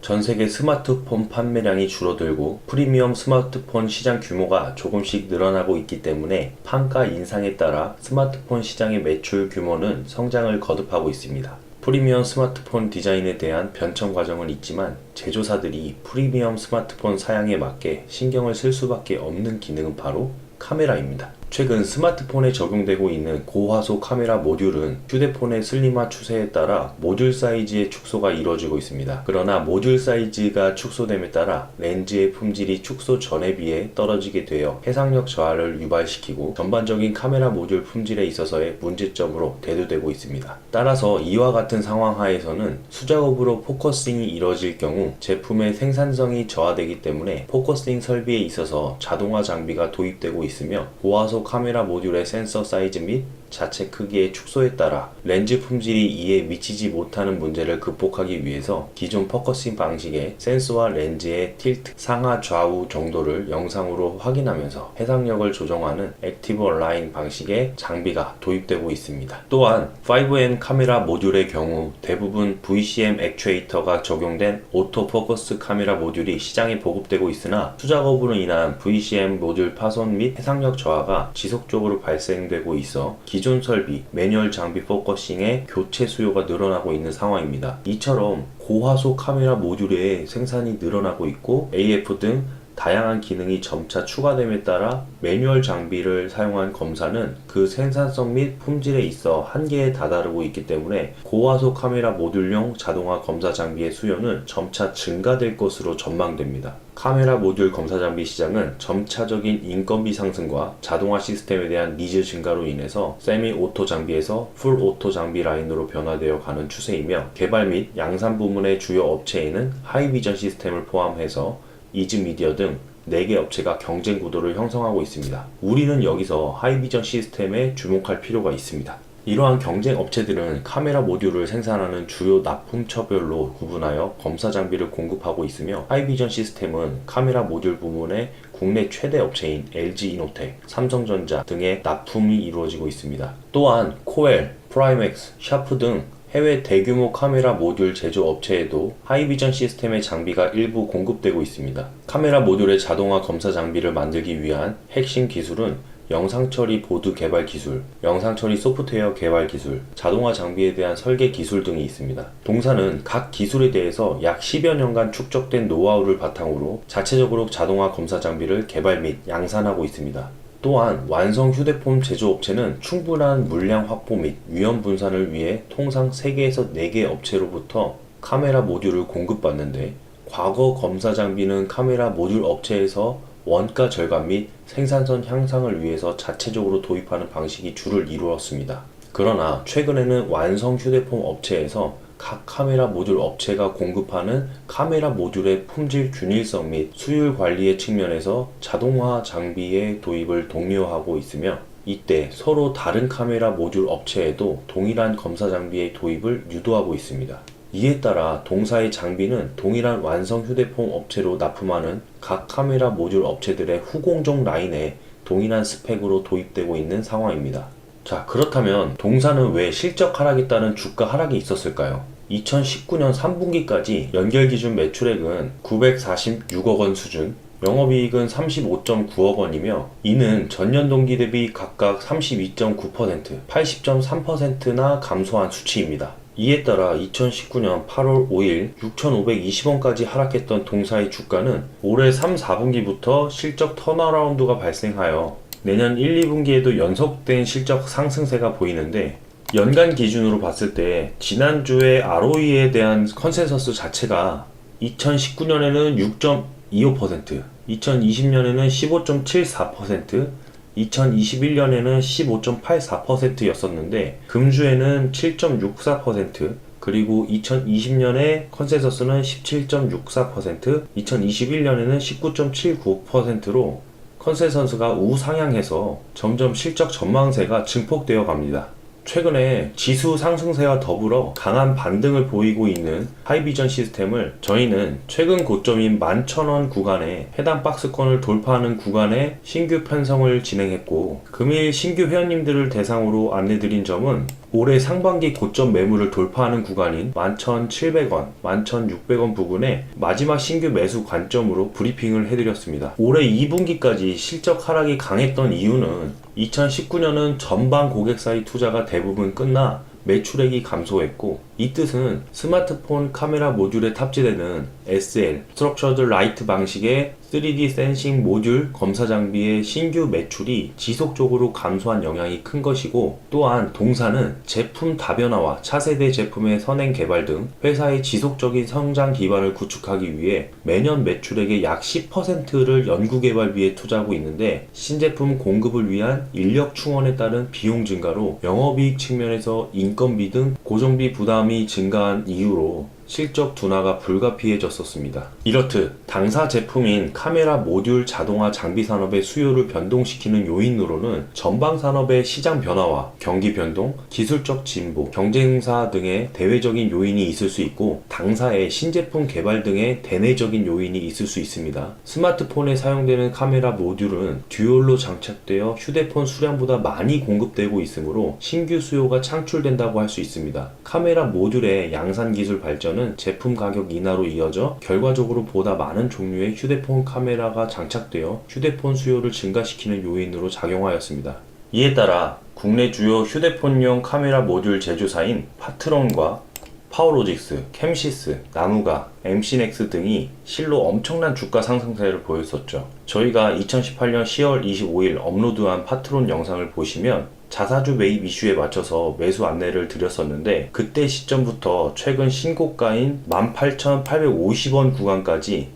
전 세계 스마트폰 판매량이 줄어들고 프리미엄 스마트폰 시장 규모가 조금씩 늘어나고 있기 때문에 판가 인상에 따라 스마트폰 시장의 매출 규모는 성장을 거듭하고 있습니다. 프리미엄 스마트폰 디자인에 대한 변천 과정은 있지만 제조사들이 프리미엄 스마트폰 사양에 맞게 신경을 쓸 수밖에 없는 기능은 바로 카메라입니다. 최근 스마트폰에 적용되고 있는 고화소 카메라 모듈은 휴대폰의 슬림화 추세에 따라 모듈 사이즈의 축소가 이루어지고 있습니다. 그러나 모듈 사이즈가 축소됨에 따라 렌즈의 품질이 축소 전에 비해 떨어지게 되어 해상력 저하를 유발시키고 전반적인 카메라 모듈 품질에 있어서의 문제점으로 대두되고 있습니다. 따라서 이와 같은 상황 하에서는 수작업으로 포커싱이 이루어질 경우 제품의 생산성이 저하되기 때문에 포커싱 설비에 있어서 자동화 장비가 도입되고 있으며 고화소 카메라 모듈의 센서 사이즈 및 자체 크기의 축소에 따라 렌즈 품질이 이에 미치지 못하는 문제를 극복하기 위해서 기존 포커싱 방식의 센서와 렌즈의 틸트 상하 좌우 정도를 영상으로 확인하면서 해상력을 조정하는 액티브 얼라인 방식의 장비가 도입되고 있습니다. 또한 5M 카메라 모듈의 경우 대부분 VCM 액추에이터가 적용된 오토 포커스 카메라 모듈이 시장에 보급되고 있으나 수작업으로 인한 VCM 모듈 파손 및 해상력 저하가 지속적으로 발생되고 있어 기존 설비, 매뉴얼 장비 포커싱의 교체 수요가 늘어나고 있는 상황입니다. 이처럼 고화소 카메라 모듈의 생산이 늘어나고 있고 AF 등 다양한 기능이 점차 추가됨에 따라 매뉴얼 장비를 사용한 검사는 그 생산성 및 품질에 있어 한계에 다다르고 있기 때문에 고화소 카메라 모듈용 자동화 검사 장비의 수요는 점차 증가될 것으로 전망됩니다. 카메라 모듈 검사 장비 시장은 점차적인 인건비 상승과 자동화 시스템에 대한 니즈 증가로 인해서 세미 오토 장비에서 풀 오토 장비 라인으로 변화되어 가는 추세이며 개발 및 양산 부문의 주요 업체에는 하이비전 시스템을 포함해서 이즈미디어 등 4개 업체가 경쟁 구도를 형성하고 있습니다. 우리는 여기서 하이비전 시스템에 주목할 필요가 있습니다. 이러한 경쟁 업체들은 카메라 모듈을 생산하는 주요 납품처별로 구분하여 검사 장비를 공급하고 있으며 하이비전 시스템은 카메라 모듈 부문의 국내 최대 업체인 LG이노텍, 삼성전자 등의 납품이 이루어지고 있습니다. 또한 코엘, 프라이맥스, 샤프 등 해외 대규모 카메라 모듈 제조 업체에도 하이비전 시스템의 장비가 일부 공급되고 있습니다. 카메라 모듈의 자동화 검사 장비를 만들기 위한 핵심 기술은 영상처리 보드 개발 기술, 영상처리 소프트웨어 개발 기술, 자동화 장비에 대한 설계 기술 등이 있습니다. 동사는 각 기술에 대해서 약 10여 년간 축적된 노하우를 바탕으로 자체적으로 자동화 검사 장비를 개발 및 양산하고 있습니다. 또한 완성 휴대폰 제조업체는 충분한 물량 확보 및 위험 분산을 위해 통상 3개에서 4개 업체로부터 카메라 모듈을 공급받는데 과거 검사 장비는 카메라 모듈 업체에서 원가 절감 및 생산성 향상을 위해서 자체적으로 도입하는 방식이 주를 이루었습니다. 그러나 최근에는 완성 휴대폰 업체에서 각 카메라 모듈 업체가 공급하는 카메라 모듈의 품질 균일성 및 수율 관리의 측면에서 자동화 장비의 도입을 독려하고 있으며 이때 서로 다른 카메라 모듈 업체에도 동일한 검사 장비의 도입을 유도하고 있습니다. 이에 따라 동사의 장비는 동일한 완성 휴대폰 업체로 납품하는 각 카메라 모듈 업체들의 후공정 라인에 동일한 스펙으로 도입되고 있는 상황입니다. 자, 그렇다면 동사는 왜 실적 하락에 따른 주가 하락이 있었을까요? 2019년 3분기까지 연결 기준 매출액은 946억 원 수준, 영업이익은 35.9억 원이며 이는 전년 동기 대비 각각 32.9%, 80.3%나 감소한 수치입니다. 이에 따라 2019년 8월 5일 6,520원까지 하락했던 동사의 주가는 올해 3, 4분기부터 실적 턴어라운드가 발생하여 내년 1, 2분기에도 연속된 실적 상승세가 보이는데 연간 기준으로 봤을 때 지난주의 ROE에 대한 컨센서스 자체가 2019년에는 6.25%, 2020년에는 15.74%, 2021년에는 15.84%였었는데 금주에는 7.64%, 그리고 2020년에 컨센서스는 17.64%, 2021년에는 19.79%로 컨센서스가 우상향해서 점점 실적 전망세가 증폭되어 갑니다. 최근에 지수 상승세와 더불어 강한 반등을 보이고 있는 하이비전 시스템을 저희는 최근 고점인 11,000원 구간에 해당 박스권을 돌파하는 구간에 신규 편성을 진행했고 금일 신규 회원님들을 대상으로 안내드린 점은 올해 상반기 고점 매물을 돌파하는 구간인 11,700원, 11,600원 부근에 마지막 신규 매수 관점으로 브리핑을 해드렸습니다. 올해 2분기까지 실적 하락이 강했던 이유는 2019년은 전방 고객사의 투자가 대부분 끝나 매출액이 감소했고, 이 뜻은 스마트폰 카메라 모듈에 탑재되는 SL, Structured Light 방식의 3D 센싱 모듈 검사 장비의 신규 매출이 지속적으로 감소한 영향이 큰 것이고, 또한 동사는 제품 다변화와 차세대 제품의 선행 개발 등 회사의 지속적인 성장 기반을 구축하기 위해 매년 매출액의 약 10%를 연구개발비에 투자하고 있는데, 신제품 공급을 위한 인력 충원에 따른 비용 증가로 영업이익 측면에서 인건비 등 고정비 부담이 증가한 이유로 실적 둔화가 불가피해졌었습니다. 이렇듯 당사 제품인 카메라 모듈 자동화 장비 산업의 수요를 변동시키는 요인으로는 전방 산업의 시장 변화와 경기 변동, 기술적 진보, 경쟁사 등의 대외적인 요인이 있을 수 있고, 당사의 신제품 개발 등의 대내적인 요인이 있을 수 있습니다. 스마트폰에 사용되는 카메라 모듈은 듀얼로 장착되어 휴대폰 수량보다 많이 공급되고 있으므로 신규 수요가 창출된다고 할 수 있습니다. 카메라 모듈의 양산 기술 발전은 제품 가격 인하로 이어져 결과적으로 보다 많은 종류의 휴대폰 카메라가 장착되어 휴대폰 수요를 증가시키는 요인으로 작용하였습니다. 이에 따라 국내 주요 휴대폰용 카메라 모듈 제조사인 파트론과 파워로직스, 캠시스, 나누가, MC넥스 등이 실로 엄청난 주가 상승세를 보였었죠. 저희가 2018년 10월 25일 업로드한 파트론 영상을 보시면 자사주 매입 이슈에 맞춰서 매수 안내를 드렸었는데, 그때 시점부터 최근 신고가인 18,850원 구간까지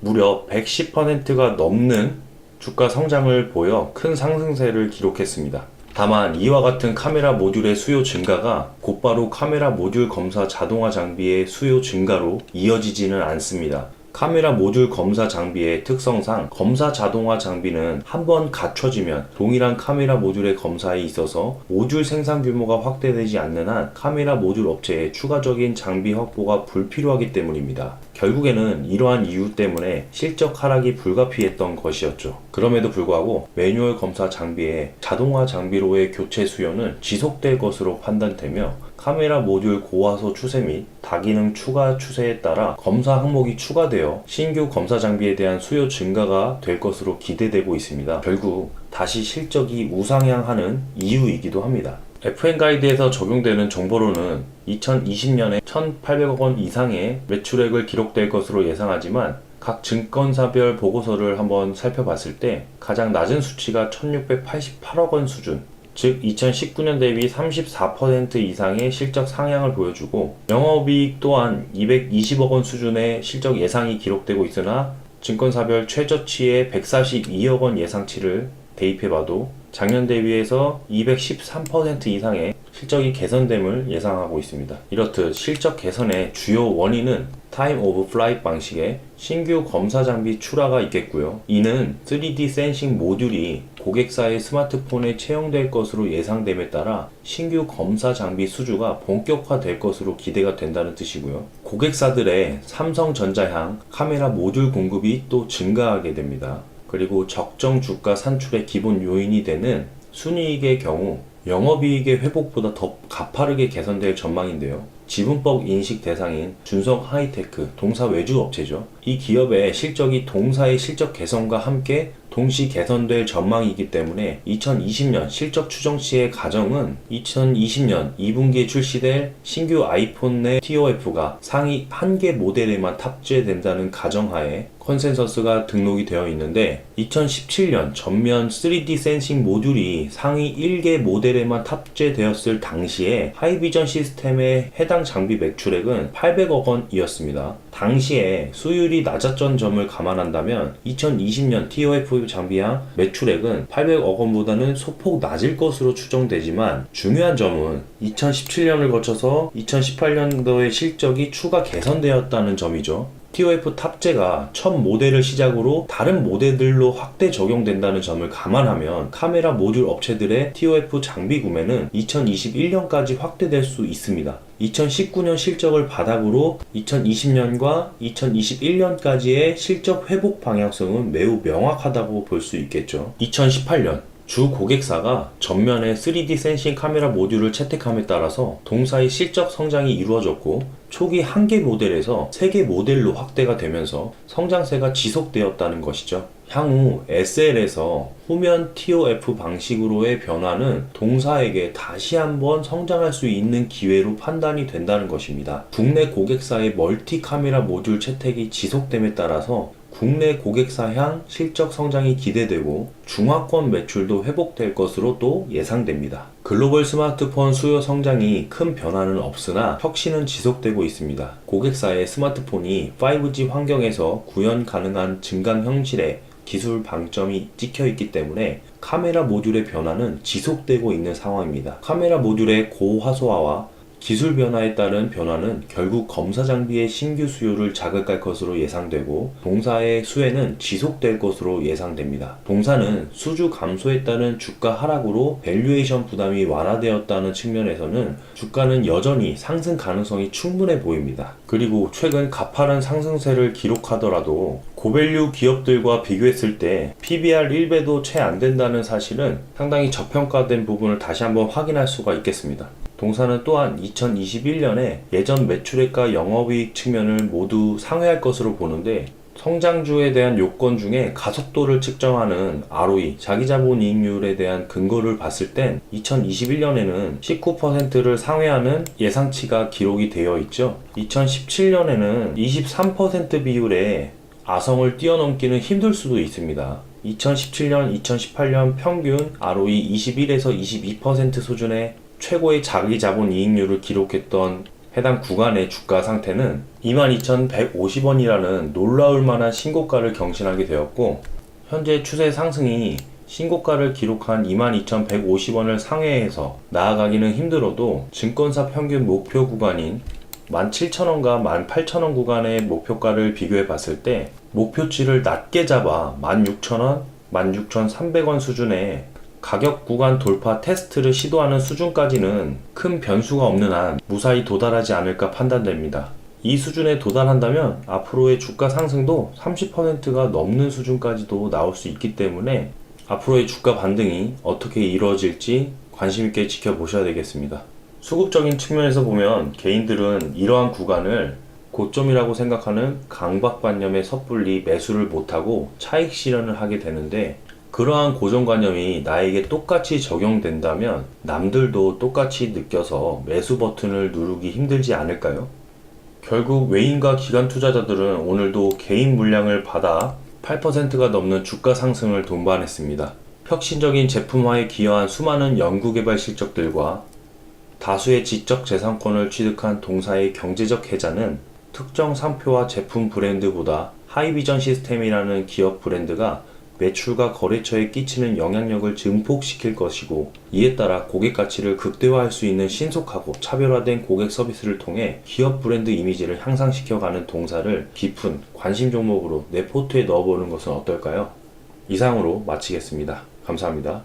무려 110%가 넘는 주가 성장을 보여 큰 상승세를 기록했습니다. 다만 이와 같은 카메라 모듈의 수요 증가가 곧바로 카메라 모듈 검사 자동화 장비의 수요 증가로 이어지지는 않습니다. 카메라 모듈 검사 장비의 특성상 검사 자동화 장비는 한번 갖춰지면 동일한 카메라 모듈의 검사에 있어서 모듈 생산 규모가 확대되지 않는 한 카메라 모듈 업체의 추가적인 장비 확보가 불필요하기 때문입니다. 결국에는 이러한 이유 때문에 실적 하락이 불가피했던 것이었죠. 그럼에도 불구하고 매뉴얼 검사 장비의 자동화 장비로의 교체 수요는 지속될 것으로 판단되며, 카메라 모듈 고화소 추세 및 다기능 추가 추세에 따라 검사 항목이 추가되어 신규 검사 장비에 대한 수요 증가가 될 것으로 기대되고 있습니다. 결국 다시 실적이 우상향하는 이유이기도 합니다. FN가이드에서 적용되는 정보로는 2020년에 1,800억 원 이상의 매출액을 기록될 것으로 예상하지만, 각 증권사별 보고서를 한번 살펴봤을 때 가장 낮은 수치가 1,688억 원 수준, 즉 2019년 대비 34% 이상의 실적 상향을 보여주고, 영업이익 또한 220억 원 수준의 실적 예상이 기록되고 있으나 증권사별 최저치의 142억 원 예상치를 대입해봐도 작년 대비해서 213% 이상의 실적이 개선됨을 예상하고 있습니다. 이렇듯 실적 개선의 주요 원인은 타임 오브 플라이트 방식의 신규 검사 장비 출하가 있겠고요. 이는 3D 센싱 모듈이 고객사의 스마트폰에 채용될 것으로 예상됨에 따라 신규 검사 장비 수주가 본격화될 것으로 기대가 된다는 뜻이고요. 고객사들의 삼성전자향 카메라 모듈 공급이 또 증가하게 됩니다. 그리고 적정 주가 산출의 기본 요인이 되는 순이익의 경우 영업이익의 회복보다 더 가파르게 개선될 전망인데요. 지분법 인식 대상인 준석 하이테크 동사 외주 업체죠. 이 기업의 실적이 동사의 실적 개선과 함께 동시 개선될 전망이기 때문에 2020년 실적 추정 시의 가정은 2020년 2분기에 출시될 신규 아이폰 내 TOF가 상위 1개 모델에만 탑재된다는 가정하에 컨센서스가 등록이 되어 있는데, 2017년 전면 3D 센싱 모듈이 상위 1개 모델에만 탑재되었을 당시에 하이비전 시스템의 해당 장비 매출액은 800억 원이었습니다. 당시에 수율이 낮았던 점을 감안한다면 2020년 TOF 장비향 매출액은 800억 원보다는 소폭 낮을 것으로 추정되지만, 중요한 점은 2017년을 거쳐서 2018년도의 실적이 추가 개선되었다는 점이죠. TOF 탑재가 첫 모델을 시작으로 다른 모델들로 확대 적용된다는 점을 감안하면 카메라 모듈 업체들의 TOF 장비 구매는 2021년까지 확대될 수 있습니다. 2019년 실적을 바닥으로 2020년과 2021년까지의 실적 회복 방향성은 매우 명확하다고 볼 수 있겠죠. 2018년 주 고객사가 전면에 3D 센싱 카메라 모듈을 채택함에 따라서 동사의 실적 성장이 이루어졌고 초기 1개 모델에서 3개 모델로 확대가 되면서 성장세가 지속되었다는 것이죠. 향후 SL에서 후면 TOF 방식으로의 변화는 동사에게 다시 한번 성장할 수 있는 기회로 판단이 된다는 것입니다. 국내 고객사의 멀티 카메라 모듈 채택이 지속됨에 따라서 국내 고객사향 실적 성장이 기대되고 중화권 매출도 회복될 것으로 또 예상됩니다. 글로벌 스마트폰 수요 성장이 큰 변화는 없으나 혁신은 지속되고 있습니다. 고객사의 스마트폰이 5G 환경에서 구현 가능한 증강 형질의 기술 방점이 찍혀 있기 때문에 카메라 모듈의 변화는 지속되고 있는 상황입니다. 카메라 모듈의 고화소화와 기술 변화에 따른 변화는 결국 검사 장비의 신규 수요를 자극할 것으로 예상되고 동사의 수혜는 지속될 것으로 예상됩니다. 동사는 수주 감소에 따른 주가 하락으로 밸류에이션 부담이 완화되었다는 측면에서는 주가는 여전히 상승 가능성이 충분해 보입니다. 그리고 최근 가파른 상승세를 기록하더라도 고밸류 기업들과 비교했을 때 PBR 1배도 채 안 된다는 사실은 상당히 저평가된 부분을 다시 한번 확인할 수가 있겠습니다. 동사는 또한 2021년에 예전 매출액과 영업이익 측면을 모두 상회할 것으로 보는데 성장주에 대한 요건 중에 가속도를 측정하는 ROE, 자기자본이익률에 대한 근거를 봤을 땐 2021년에는 19%를 상회하는 예상치가 기록이 되어 있죠. 2017년에는 23% 비율의 아성을 뛰어넘기는 힘들 수도 있습니다. 2017년, 2018년 평균 ROE 21에서 22% 수준의 최고의 자기자본이익률을 기록했던 해당 구간의 주가 상태는 22,150원이라는 놀라울 만한 신고가를 경신하게 되었고 현재 추세 상승이 신고가를 기록한 22,150원을 상회해서 나아가기는 힘들어도 증권사 평균 목표 구간인 17,000원과 18,000원 구간의 목표가를 비교해 봤을 때 목표치를 낮게 잡아 16,000원, 16,300원 수준의 가격 구간 돌파 테스트를 시도하는 수준까지는 큰 변수가 없는 한 무사히 도달하지 않을까 판단됩니다. 이 수준에 도달한다면 앞으로의 주가 상승도 30%가 넘는 수준까지도 나올 수 있기 때문에 앞으로의 주가 반등이 어떻게 이루어질지 관심있게 지켜보셔야 되겠습니다. 수급적인 측면에서 보면 개인들은 이러한 구간을 고점이라고 생각하는 강박관념에 섣불리 매수를 못하고 차익 실현을 하게 되는데 그러한 고정관념이 나에게 똑같이 적용된다면 남들도 똑같이 느껴서 매수 버튼을 누르기 힘들지 않을까요? 결국 외인과 기관 투자자들은 오늘도 개인 물량을 받아 8%가 넘는 주가 상승을 동반했습니다. 혁신적인 제품화에 기여한 수많은 연구개발 실적들과 다수의 지적 재산권을 취득한 동사의 경제적 혜자는 특정 상표와 제품 브랜드보다 하이비전 시스템이라는 기업 브랜드가 매출과 거래처에 끼치는 영향력을 증폭시킬 것이고 이에 따라 고객 가치를 극대화할 수 있는 신속하고 차별화된 고객 서비스를 통해 기업 브랜드 이미지를 향상시켜가는 동사를 깊은 관심 종목으로 내 포트에 넣어보는 것은 어떨까요? 이상으로 마치겠습니다. 감사합니다.